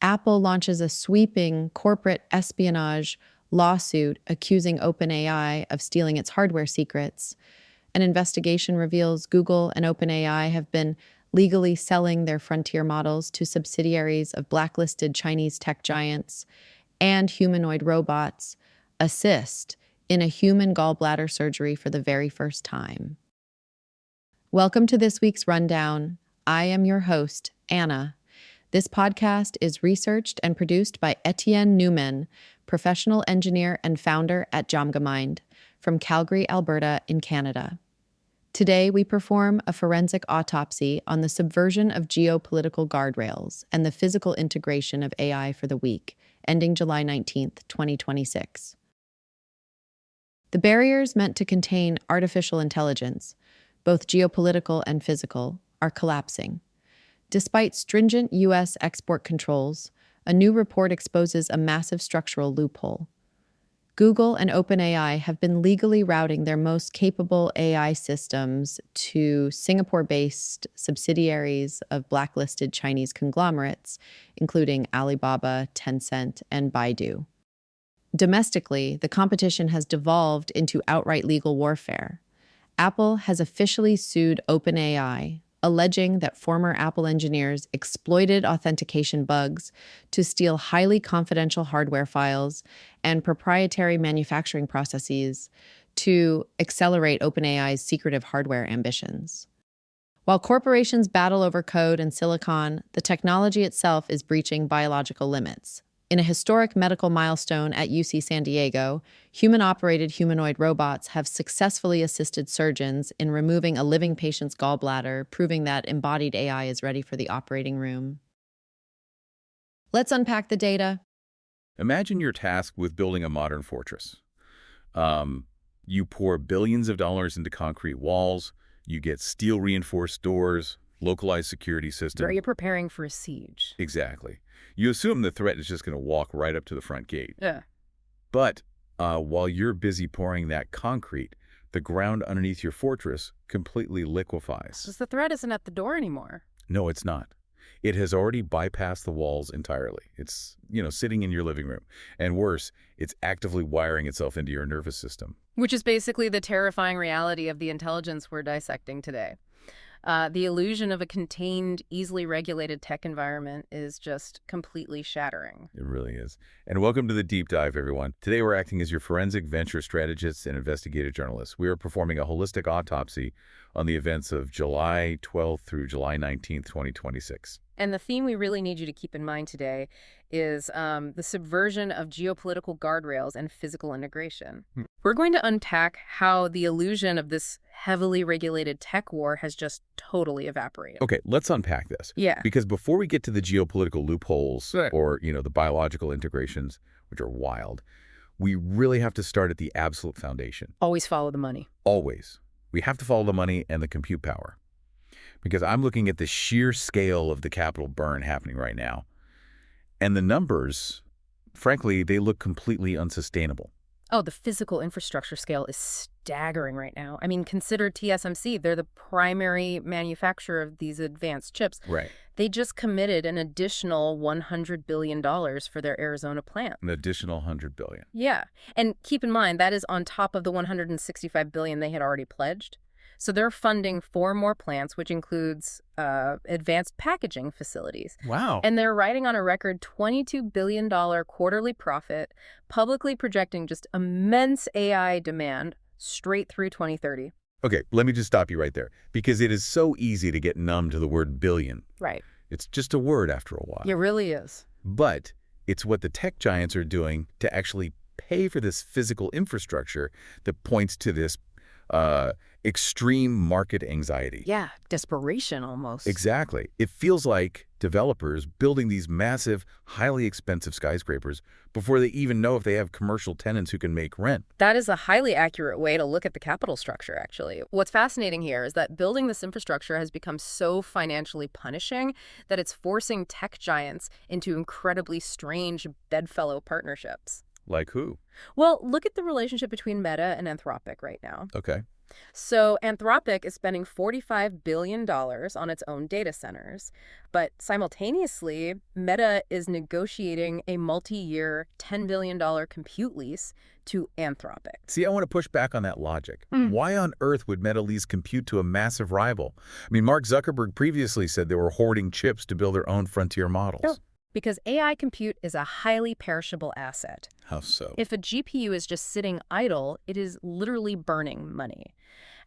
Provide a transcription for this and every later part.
Apple launches a sweeping corporate espionage lawsuit accusing OpenAI of stealing its hardware secrets. An investigation reveals Google and OpenAI have been legally selling their frontier models to subsidiaries of blacklisted Chinese tech giants, and humanoid robots assist in a human gallbladder surgery for the very first time. Welcome to this week's Rundown. I am your host, Anna. This podcast is researched and produced by Etienne Newman, professional engineer and founder at JamgaMind, from Calgary, Alberta, in Canada. Today, we perform a forensic autopsy on the subversion of geopolitical guardrails and the physical integration of AI for the week, ending July 19th, 2026. The barriers meant to contain artificial intelligence, both geopolitical and physical, are collapsing. Despite stringent U.S. export controls, a new report exposes a massive structural loophole. Google and OpenAI have been legally routing their most capable AI systems to Singapore-based subsidiaries of blacklisted Chinese conglomerates, including Alibaba, Tencent, and Baidu. Domestically, the competition has devolved into outright legal warfare. Apple has officially sued OpenAI, alleging that former Apple engineers exploited authentication bugs to steal highly confidential hardware files and proprietary manufacturing processes to accelerate OpenAI's secretive hardware ambitions. While corporations battle over code and silicon, the technology itself is breaching biological limits. In a historic medical milestone at UC San Diego, human-operated humanoid robots have successfully assisted surgeons in removing a living patient's gallbladder, proving that embodied AI is ready for the operating room. Let's unpack the data. Imagine you're tasked with building a modern fortress. You pour billions of dollars into concrete walls, you get steel-reinforced doors, localized security systems. Are you preparing for a siege? Exactly. You assume the threat is just going to walk right up to the front gate. Yeah. But while you're busy pouring that concrete, the ground underneath your fortress completely liquefies. Because the threat isn't at the door anymore. No, it's not. It has already bypassed the walls entirely. It's, sitting in your living room. And worse, it's actively wiring itself into your nervous system. Which is basically the terrifying reality of the intelligence we're dissecting today. The illusion of a contained, easily regulated tech environment is just completely shattering. It really is. And welcome to the Deep Dive, everyone. Today we're acting as your forensic venture strategists and investigative journalists. We are performing a holistic autopsy on the events of July 12th through July 19th, 2026. And the theme we really need you to keep in mind today is the subversion of geopolitical guardrails and physical integration. We're going to unpack how the illusion of this heavily regulated tech war has just totally evaporated. Okay, let's unpack this. Yeah. Because before we get to the geopolitical loopholes or, the biological integrations, which are wild, we really have to start at the absolute foundation. Always follow the money. Always. We have to follow the money and the compute power. Because I'm looking at the sheer scale of the capital burn happening right now. And the numbers, frankly, they look completely unsustainable. Oh, the physical infrastructure scale is staggering right now. I mean, consider TSMC. They're the primary manufacturer of these advanced chips. Right. They just committed an additional $100 billion for their Arizona plant. An additional $100 billion. Yeah. And keep in mind, that is on top of the $165 billion they had already pledged. So they're funding 4 more plants, which includes advanced packaging facilities. Wow. And they're riding on a record $22 billion quarterly profit, publicly projecting just immense AI demand straight through 2030. Okay, let me just stop you right there, because it is so easy to get numb to the word billion. Right. It's just a word after a while. It really is. But it's what the tech giants are doing to actually pay for this physical infrastructure that points to this extreme market anxiety. Yeah, desperation almost. Exactly. It feels like developers building these massive, highly expensive skyscrapers before they even know if they have commercial tenants who can make rent. That is a highly accurate way to look at the capital structure, actually. What's fascinating here is that building this infrastructure has become so financially punishing that it's forcing tech giants into incredibly strange bedfellow partnerships. Like who? Well, look at the relationship between Meta and Anthropic right now. Okay. So Anthropic is spending $45 billion on its own data centers. But simultaneously, Meta is negotiating a multi-year $10 billion compute lease to Anthropic. See, I want to push back on that logic. Why on earth would Meta lease compute to a massive rival? I mean, Mark Zuckerberg previously said they were hoarding chips to build their own frontier models. Because AI compute is a highly perishable asset. How so? If a GPU is just sitting idle, it is literally burning money.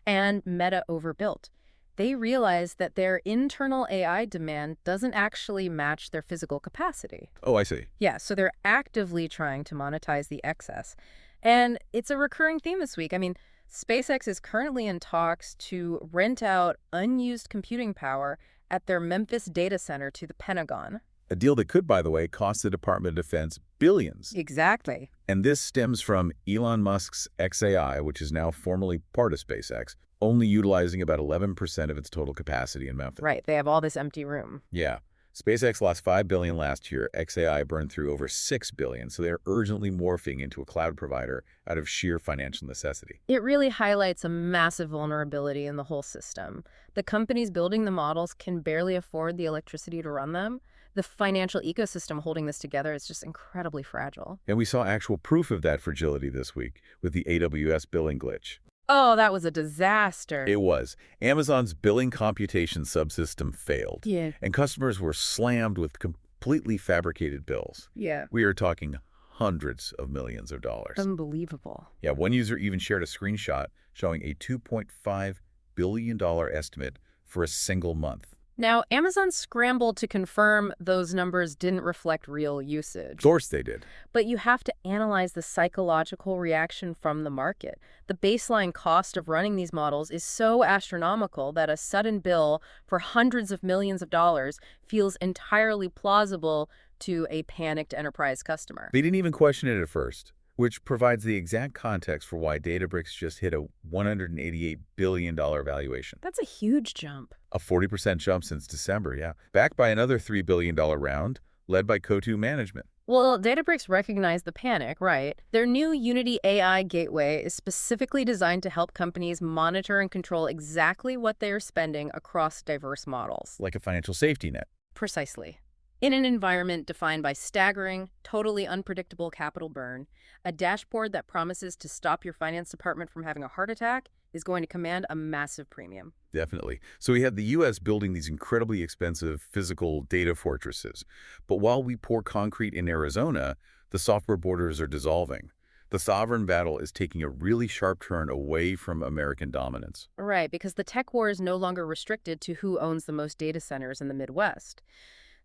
And Meta overbuilt. They realized that their internal AI demand doesn't actually match their physical capacity. Oh, I see. Yeah, so they're actively trying to monetize the excess. And it's a recurring theme this week. I mean, SpaceX is currently in talks to rent out unused computing power at their Memphis data center to the Pentagon. A deal that could, by the way, cost the Department of Defense billions. Exactly. And this stems from Elon Musk's xAI, which is now formally part of SpaceX, only utilizing about 11% of its total capacity in Memphis. Right, they have all this empty room. Yeah. SpaceX lost $5 billion last year. xAI burned through over $6 billion, so they're urgently morphing into a cloud provider out of sheer financial necessity. It really highlights a massive vulnerability in the whole system. The companies building the models can barely afford the electricity to run them. The financial ecosystem holding this together is just incredibly fragile. And we saw actual proof of that fragility this week with the AWS billing glitch. Oh, that was a disaster. It was. Amazon's billing computation subsystem failed. Yeah. And customers were slammed with completely fabricated bills. Yeah. We are talking hundreds of millions of dollars. Unbelievable. Yeah, one user even shared a screenshot showing a $2.5 billion estimate for a single month. Now, Amazon scrambled to confirm those numbers didn't reflect real usage. Of course they did. But you have to analyze the psychological reaction from the market. The baseline cost of running these models is so astronomical that a sudden bill for hundreds of millions of dollars feels entirely plausible to a panicked enterprise customer. They didn't even question it at first, which provides the exact context for why Databricks just hit a $188 billion valuation. That's a huge jump. A 40% jump since December, yeah. Backed by another $3 billion round, led by Coatue Management. Well, Databricks recognized the panic, right? Their new Unity AI gateway is specifically designed to help companies monitor and control exactly what they are spending across diverse models. Like a financial safety net. Precisely. In an environment defined by staggering, totally unpredictable capital burn, a dashboard that promises to stop your finance department from having a heart attack is going to command a massive premium. Definitely. So we had the U.S. building these incredibly expensive physical data fortresses. But while we pour concrete in Arizona, the software borders are dissolving. The sovereign battle is taking a really sharp turn away from American dominance. Right, because the tech war is no longer restricted to who owns the most data centers in the Midwest.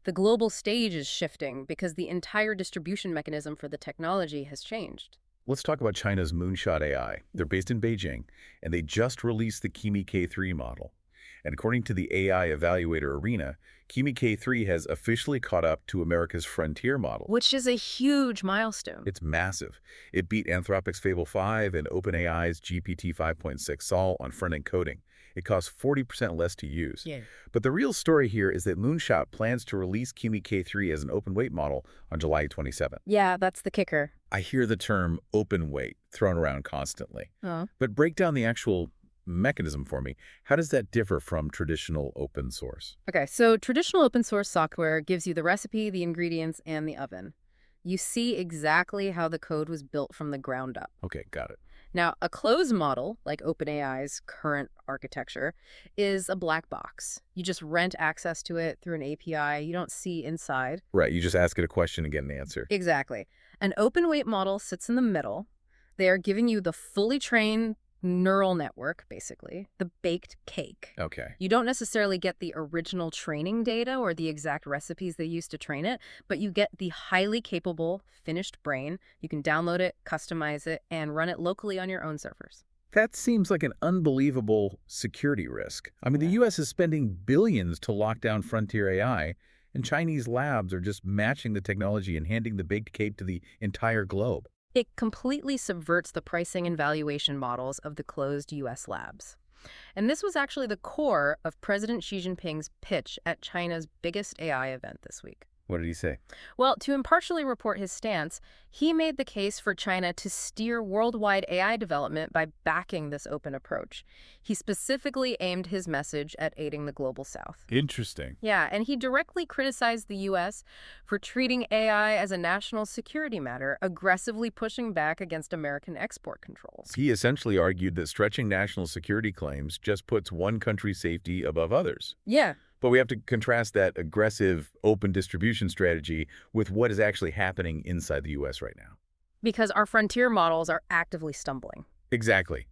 The global stage is shifting because the entire distribution mechanism for the technology has changed. Let's talk about China's Moonshot AI. They're based in Beijing, and they just released the Kimi K3 model. And according to the AI evaluator Arena, Kimi K3 has officially caught up to America's frontier model. Which is a huge milestone. It's massive. It beat Anthropic's Fable 5 and OpenAI's GPT 5.6 Sol on front-end coding. It costs 40% less to use. Yeah. But the real story here is that Moonshot plans to release Kimi K3 as an open-weight model on July 27th. Yeah, that's the kicker. I hear the term open weight thrown around constantly. Oh. But break down the actual mechanism for me. How does that differ from traditional open source? Okay, so traditional open source software gives you the recipe, the ingredients, and the oven. You see exactly how the code was built from the ground up. Okay, got it. Now, a closed model, like OpenAI's current architecture, is a black box. You just rent access to it through an API. You don't see inside. Right, you just ask it a question and get an answer. Exactly. An open weight model sits in the middle. They are giving you the fully trained neural network, basically, the baked cake. Okay. You don't necessarily get the original training data or the exact recipes they used to train it, but you get the highly capable, finished brain. You can download it, customize it, and run it locally on your own servers. That seems like an unbelievable security risk. I mean, the U.S. is spending billions to lock down frontier AI, and Chinese labs are just matching the technology and handing the baked cake to the entire globe. It completely subverts the pricing and valuation models of the closed U.S. labs. And this was actually the core of President Xi Jinping's pitch at China's biggest AI event this week. What did he say? Well, to impartially report his stance, he made the case for China to steer worldwide AI development by backing this open approach. He specifically aimed his message at aiding the global south. Interesting. Yeah, and he directly criticized the U.S. for treating AI as a national security matter, aggressively pushing back against American export controls. He essentially argued that stretching national security claims just puts one country's safety above others. Yeah. But we have to contrast that aggressive open distribution strategy with what is actually happening inside the U.S. right now. Because our frontier models are actively stumbling. Exactly.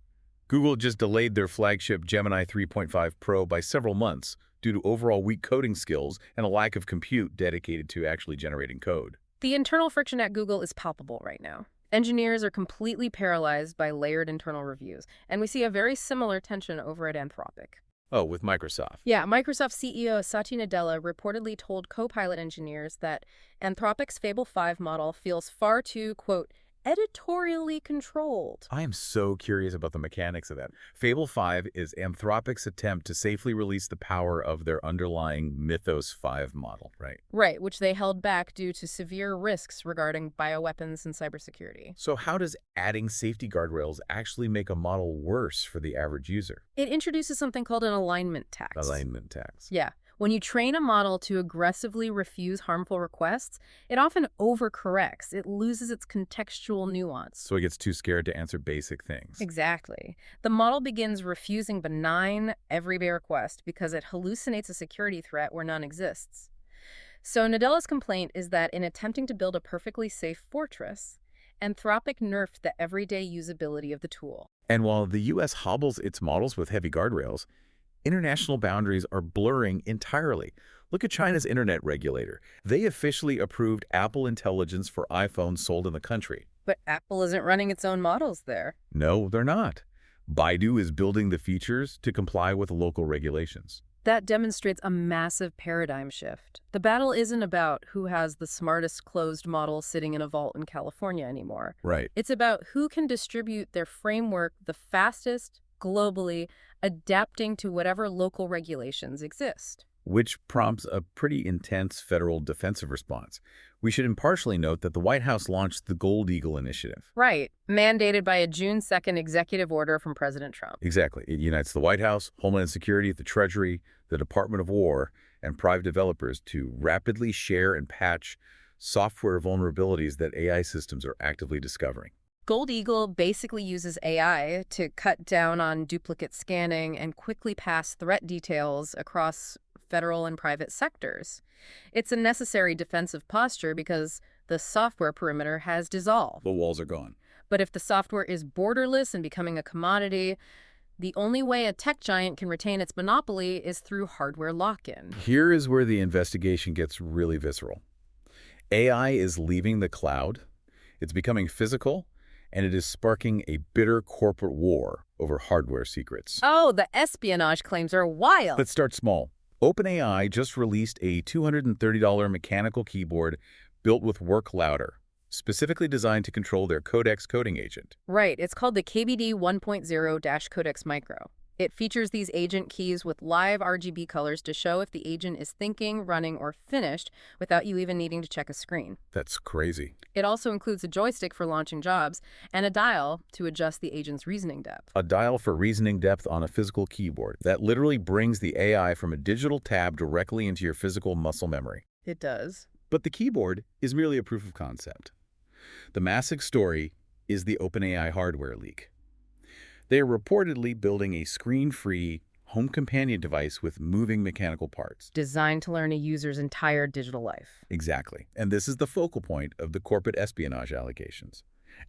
Google just delayed their flagship Gemini 3.5 Pro by several months due to overall weak coding skills and a lack of compute dedicated to actually generating code. The internal friction at Google is palpable right now. Engineers are completely paralyzed by layered internal reviews, and we see a very similar tension over at Anthropic. Oh, with Microsoft. Yeah, Microsoft CEO Satya Nadella reportedly told Copilot engineers that Anthropic's Fable 5 model feels far too, quote, editorially controlled. I am so curious about the mechanics of that. Fable 5 is Anthropic's attempt to safely release the power of their underlying Mythos 5 model, right? Right, which they held back due to severe risks regarding bioweapons and cybersecurity. So how does adding safety guardrails actually make a model worse for the average user? It introduces something called an alignment tax. Alignment tax. Yeah. When you train a model to aggressively refuse harmful requests, it often overcorrects. It loses its contextual nuance. So it gets too scared to answer basic things. Exactly. The model begins refusing benign, everyday requests because it hallucinates a security threat where none exists. So Nadella's complaint is that in attempting to build a perfectly safe fortress, Anthropic nerfed the everyday usability of the tool. And while the U.S. hobbles its models with heavy guardrails, international boundaries are blurring entirely. Look at China's internet regulator. They officially approved Apple Intelligence for iPhones sold in the country. But Apple isn't running its own models there. No, they're not. Baidu is building the features to comply with local regulations. That demonstrates a massive paradigm shift. The battle isn't about who has the smartest closed model sitting in a vault in California anymore. Right. It's about who can distribute their framework the fastest, globally, adapting to whatever local regulations exist. Which prompts a pretty intense federal defensive response. We should impartially note that the White House launched the Gold Eagle initiative. Right, mandated by a June 2nd executive order from President Trump. Exactly. It unites the White House, Homeland Security, the Treasury, the Department of War, and private developers to rapidly share and patch software vulnerabilities that AI systems are actively discovering. Gold Eagle basically uses AI to cut down on duplicate scanning and quickly pass threat details across federal and private sectors. It's a necessary defensive posture because the software perimeter has dissolved. The walls are gone. But if the software is borderless and becoming a commodity, the only way a tech giant can retain its monopoly is through hardware lock-in. Here is where the investigation gets really visceral. AI is leaving the cloud, it's becoming physical, and it is sparking a bitter corporate war over hardware secrets. Oh, the espionage claims are wild. Let's start small. OpenAI just released a $230 mechanical keyboard built with Work Louder, specifically designed to control their Codex coding agent. Right, it's called the KBD 1.0-Codex Micro. It features these agent keys with live RGB colors to show if the agent is thinking, running, or finished without you even needing to check a screen. That's crazy. It also includes a joystick for launching jobs and a dial to adjust the agent's reasoning depth. A dial for reasoning depth on a physical keyboard. That literally brings the AI from a digital tab directly into your physical muscle memory. It does. But the keyboard is merely a proof of concept. The massive story is the OpenAI hardware leak. They are reportedly building a screen-free home companion device with moving mechanical parts. Designed to learn a user's entire digital life. Exactly. And this is the focal point of the corporate espionage allegations.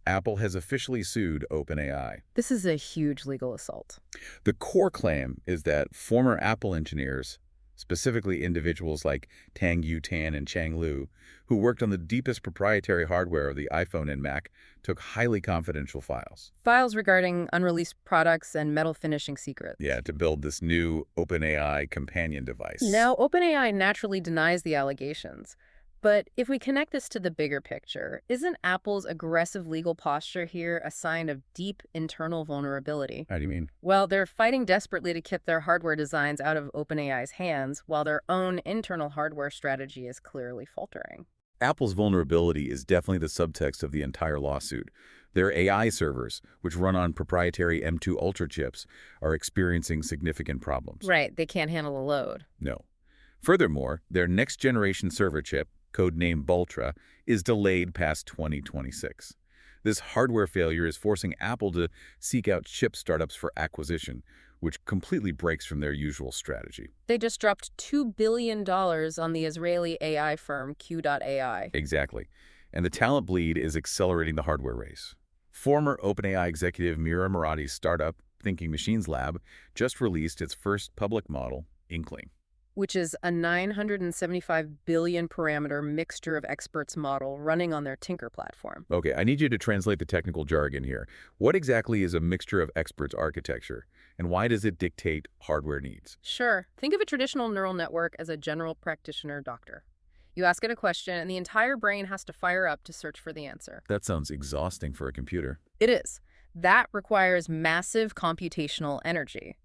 Apple has officially sued OpenAI. This is a huge legal assault. The core claim is that former Apple engineers, specifically individuals like Tang Yutan and Chang Lu, who worked on the deepest proprietary hardware of the iPhone and Mac, took highly confidential files. Files regarding unreleased products and metal finishing secrets. Yeah, to build this new OpenAI companion device. Now, OpenAI naturally denies the allegations, But if we connect this to the bigger picture, isn't Apple's aggressive legal posture here a sign of deep internal vulnerability? How do you mean? Well, they're fighting desperately to keep their hardware designs out of OpenAI's hands, while their own internal hardware strategy is clearly faltering. Apple's vulnerability is definitely the subtext of the entire lawsuit. Their AI servers, which run on proprietary M2 Ultra chips, are experiencing significant problems. Right, they can't handle the load. No. Furthermore, their next-generation server chip, codenamed Bultra, is delayed past 2026. This hardware failure is forcing Apple to seek out chip startups for acquisition, which completely breaks from their usual strategy. They just dropped $2 billion on the Israeli AI firm Q.AI. Exactly. And the talent bleed is accelerating the hardware race. Former OpenAI executive Mira Murati's startup, Thinking Machines Lab, just released its first public model, Inkling. Which is a 975 billion parameter mixture of experts model running on their Tinker platform. Okay, I need you to translate the technical jargon here. What exactly is a mixture of experts architecture, and why does it dictate hardware needs? Sure. Think of a traditional neural network as a general practitioner doctor. You ask it a question, and the entire brain has to fire up to search for the answer. That sounds exhausting for a computer. It is. That requires massive computational energy.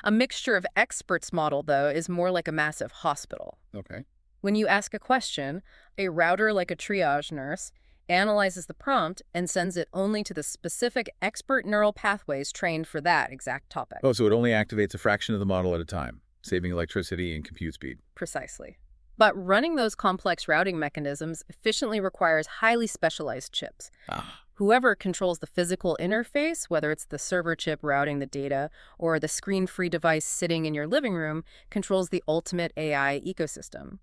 A mixture of experts model, though, is more like a massive hospital. Okay. When you ask a question, a router like a triage nurse analyzes the prompt and sends it only to the specific expert neural pathways trained for that exact topic. Oh, so it only activates a fraction of the model at a time, saving electricity and compute speed. Precisely. But running those complex routing mechanisms efficiently requires highly specialized chips. Whoever controls the physical interface, whether it's the server chip routing the data or the screen-free device sitting in your living room, controls the ultimate AI ecosystem.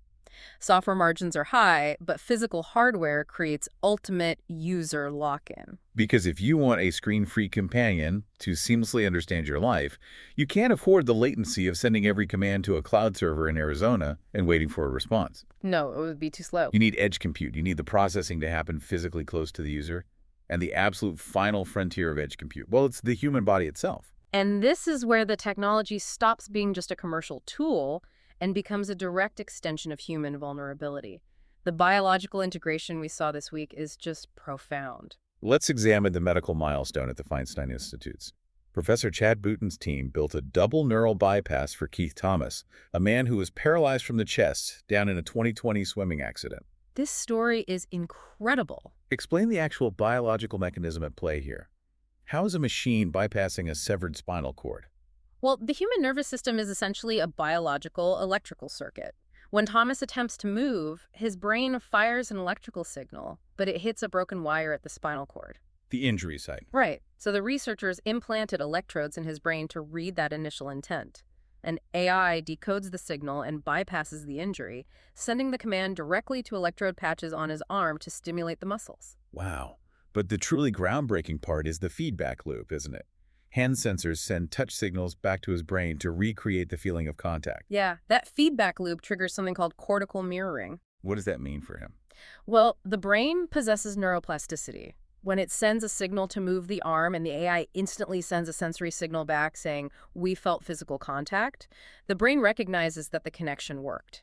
Software margins are high, but physical hardware creates ultimate user lock-in. Because if you want a screen-free companion to seamlessly understand your life, you can't afford the latency of sending every command to a cloud server in Arizona and waiting for a response. No, it would be too slow. You need edge compute. You need the processing to happen physically close to the user. And the absolute final frontier of edge compute, well, it's the human body itself. And this is where the technology stops being just a commercial tool and becomes a direct extension of human vulnerability. The biological integration we saw this week is just profound. Let's examine the medical milestone at the Feinstein Institutes. Professor Chad Booten's team built a double neural bypass for Keith Thomas, a man who was paralyzed from the chest down in a 2020 swimming accident. This story is incredible. Explain the actual biological mechanism at play here. How is a machine bypassing a severed spinal cord? Well, the human nervous system is essentially a biological electrical circuit. When Thomas attempts to move, his brain fires an electrical signal, but it hits a broken wire at the spinal cord. The injury site. Right. So the researchers implanted electrodes in his brain to read that initial intent. An AI decodes the signal and bypasses the injury, sending the command directly to electrode patches on his arm to stimulate the muscles. Wow. But the truly groundbreaking part is the feedback loop, isn't it? Hand sensors send touch signals back to his brain to recreate the feeling of contact. Yeah, that feedback loop triggers something called cortical mirroring. What does that mean for him? Well, the brain possesses neuroplasticity. When it sends a signal to move the arm and the AI instantly sends a sensory signal back saying, "We felt physical contact," the brain recognizes that the connection worked.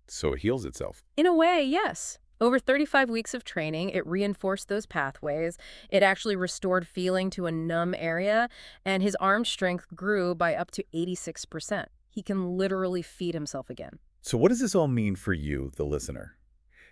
So it heals itself. In a way, yes. Over 35 weeks of training, it reinforced those pathways. It actually restored feeling to a numb area, and his arm strength grew by up to 86%. He can literally feed himself again. So what does this all mean for you, the listener?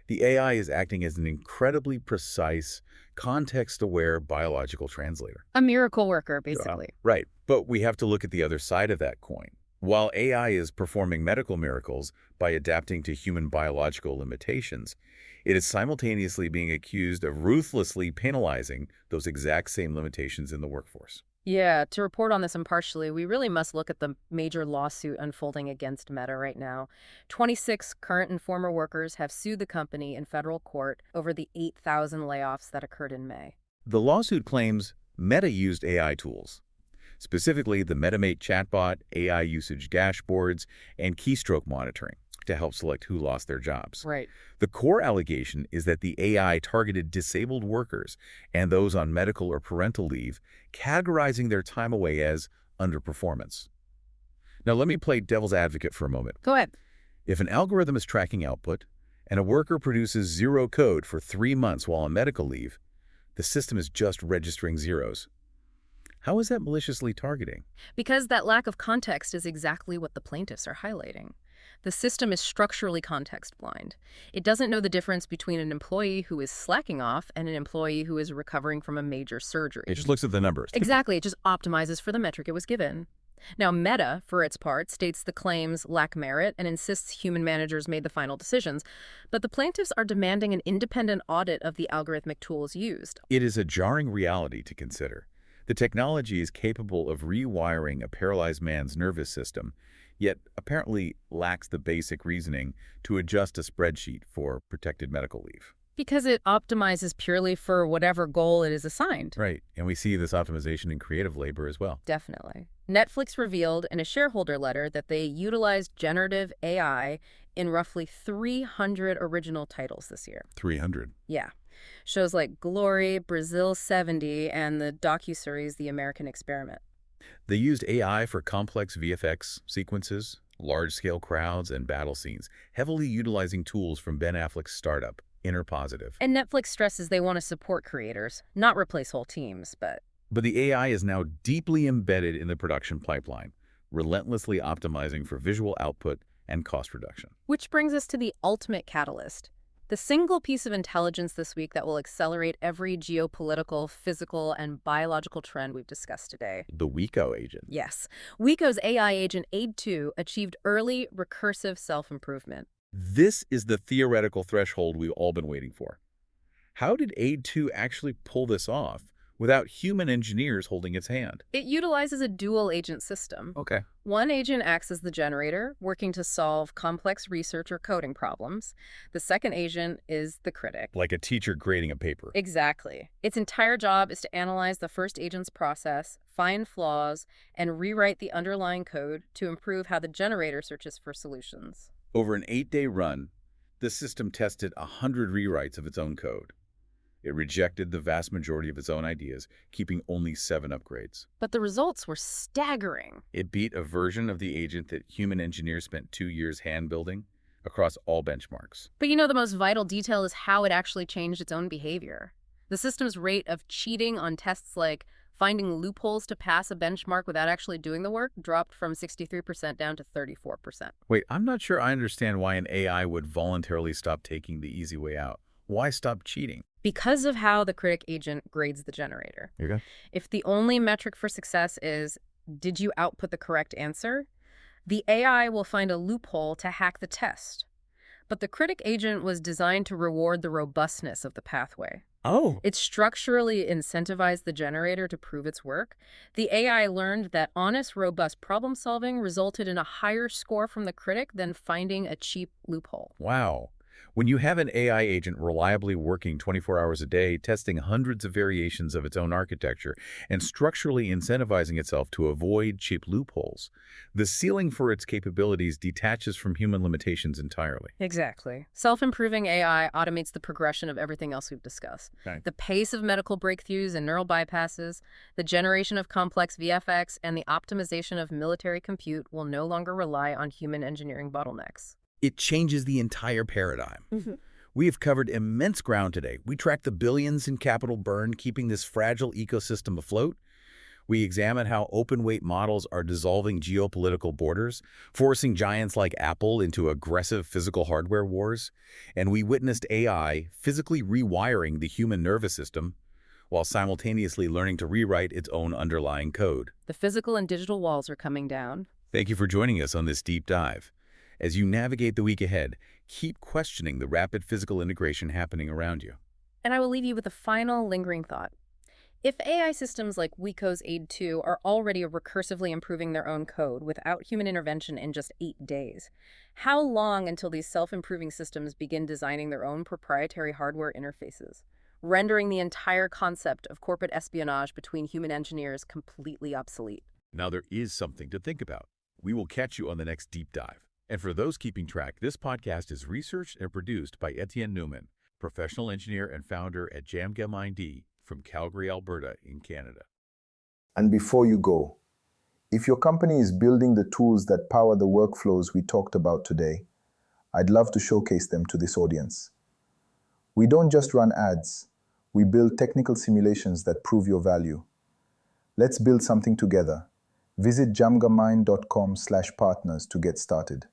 The AI is acting as an incredibly precise, context-aware biological translator. A miracle worker, basically. Right, but we have to look at the other side of that coin. While AI is performing medical miracles by adapting to human biological limitations, it is simultaneously being accused of ruthlessly penalizing those exact same limitations in the workforce. Yeah, to report on this impartially, we really must look at the major lawsuit unfolding against Meta right now. 26 current and former workers have sued the company in federal court over the 8,000 layoffs that occurred in May. The lawsuit claims Meta used AI tools, specifically the MetaMate chatbot, AI usage dashboards, and keystroke monitoring to help select who lost their jobs. Right. The core allegation is that the AI targeted disabled workers and those on medical or parental leave, categorizing their time away as underperformance. Now, let me play devil's advocate for a moment. Go ahead. If an algorithm is tracking output and a worker produces zero code for 3 months while on medical leave, the system is just registering zeros. How is that maliciously targeting? Because that lack of context is exactly what the plaintiffs are highlighting. The system is structurally context blind. It doesn't know the difference between an employee who is slacking off and an employee who is recovering from a major surgery. It just looks at the numbers. Exactly. It just optimizes for the metric it was given. Now, Meta, for its part, states the claims lack merit and insists human managers made the final decisions, but the plaintiffs are demanding an independent audit of the algorithmic tools used. It is a jarring reality to consider. The technology is capable of rewiring a paralyzed man's nervous system, yet apparently lacks the basic reasoning to adjust a spreadsheet for protected medical leave. Because it optimizes purely for whatever goal it is assigned. Right, and we see this optimization in creative labor as well. Definitely. Netflix revealed in a shareholder letter that they utilized generative AI in roughly 300 original titles this year. 300. Yeah. Shows like Glory, Brazil 70, and the docuseries The American Experiment. They used AI for complex VFX sequences, large-scale crowds, and battle scenes, heavily utilizing tools from Ben Affleck's startup, Interpositive. And Netflix stresses they want to support creators, not replace whole teams, but the AI is now deeply embedded in the production pipeline, relentlessly optimizing for visual output and cost reduction. Which brings us to the ultimate catalyst. The single piece of intelligence this week that will accelerate every geopolitical, physical, and biological trend we've discussed today. The WECO agent. Yes. WECO's AI agent AID-2 achieved early, recursive self-improvement. This is the theoretical threshold we've all been waiting for. How did AID-2 actually pull this off without human engineers holding its hand? It utilizes a dual-agent system. Okay. One agent acts as the generator, working to solve complex research or coding problems. The second agent is the critic. Like a teacher grading a paper. Exactly. Its entire job is to analyze the first agent's process, find flaws, and rewrite the underlying code to improve how the generator searches for solutions. Over an 8-day run, the system tested 100 rewrites of its own code. It rejected the vast majority of its own ideas, keeping only 7 upgrades. But the results were staggering. It beat a version of the agent that human engineers spent 2 years hand-building across all benchmarks. But the most vital detail is how it actually changed its own behavior. The system's rate of cheating on tests like finding loopholes to pass a benchmark without actually doing the work dropped from 63% down to 34%. Wait, I'm not sure I understand why an AI would voluntarily stop taking the easy way out. Why stop cheating? Because of how the critic agent grades the generator. Here you go. If the only metric for success is, did you output the correct answer, the AI will find a loophole to hack the test. But the critic agent was designed to reward the robustness of the pathway. Oh. It structurally incentivized the generator to prove its work. The AI learned that honest, robust problem solving resulted in a higher score from the critic than finding a cheap loophole. Wow. When you have an AI agent reliably working 24 hours a day, testing hundreds of variations of its own architecture, and structurally incentivizing itself to avoid cheap loopholes, the ceiling for its capabilities detaches from human limitations entirely. Exactly. Self-improving AI automates the progression of everything else we've discussed. Okay. The pace of medical breakthroughs and neural bypasses, the generation of complex VFX, and the optimization of military compute will no longer rely on human engineering bottlenecks. It changes the entire paradigm. We have covered immense ground today. We tracked the billions in capital burn, keeping this fragile ecosystem afloat. We examine how open-weight models are dissolving geopolitical borders, forcing giants like Apple into aggressive physical hardware wars. And we witnessed AI physically rewiring the human nervous system while simultaneously learning to rewrite its own underlying code. The physical and digital walls are coming down. Thank you for joining us on this deep dive. As you navigate the week ahead, keep questioning the rapid physical integration happening around you. And I will leave you with a final lingering thought. If AI systems like WECO's AID-2 are already recursively improving their own code without human intervention in just 8 days, how long until these self-improving systems begin designing their own proprietary hardware interfaces, rendering the entire concept of corporate espionage between human engineers completely obsolete? Now there is something to think about. We will catch you on the next deep dive. And for those keeping track, this podcast is researched and produced by Etienne Newman, professional engineer and founder at JamGemID from Calgary, Alberta in Canada. And before you go, if your company is building the tools that power the workflows we talked about today, I'd love to showcase them to this audience. We don't just run ads, we build technical simulations that prove your value. Let's build something together. Visit jamgamind.com/partners to get started.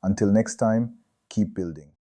Until next time, keep building.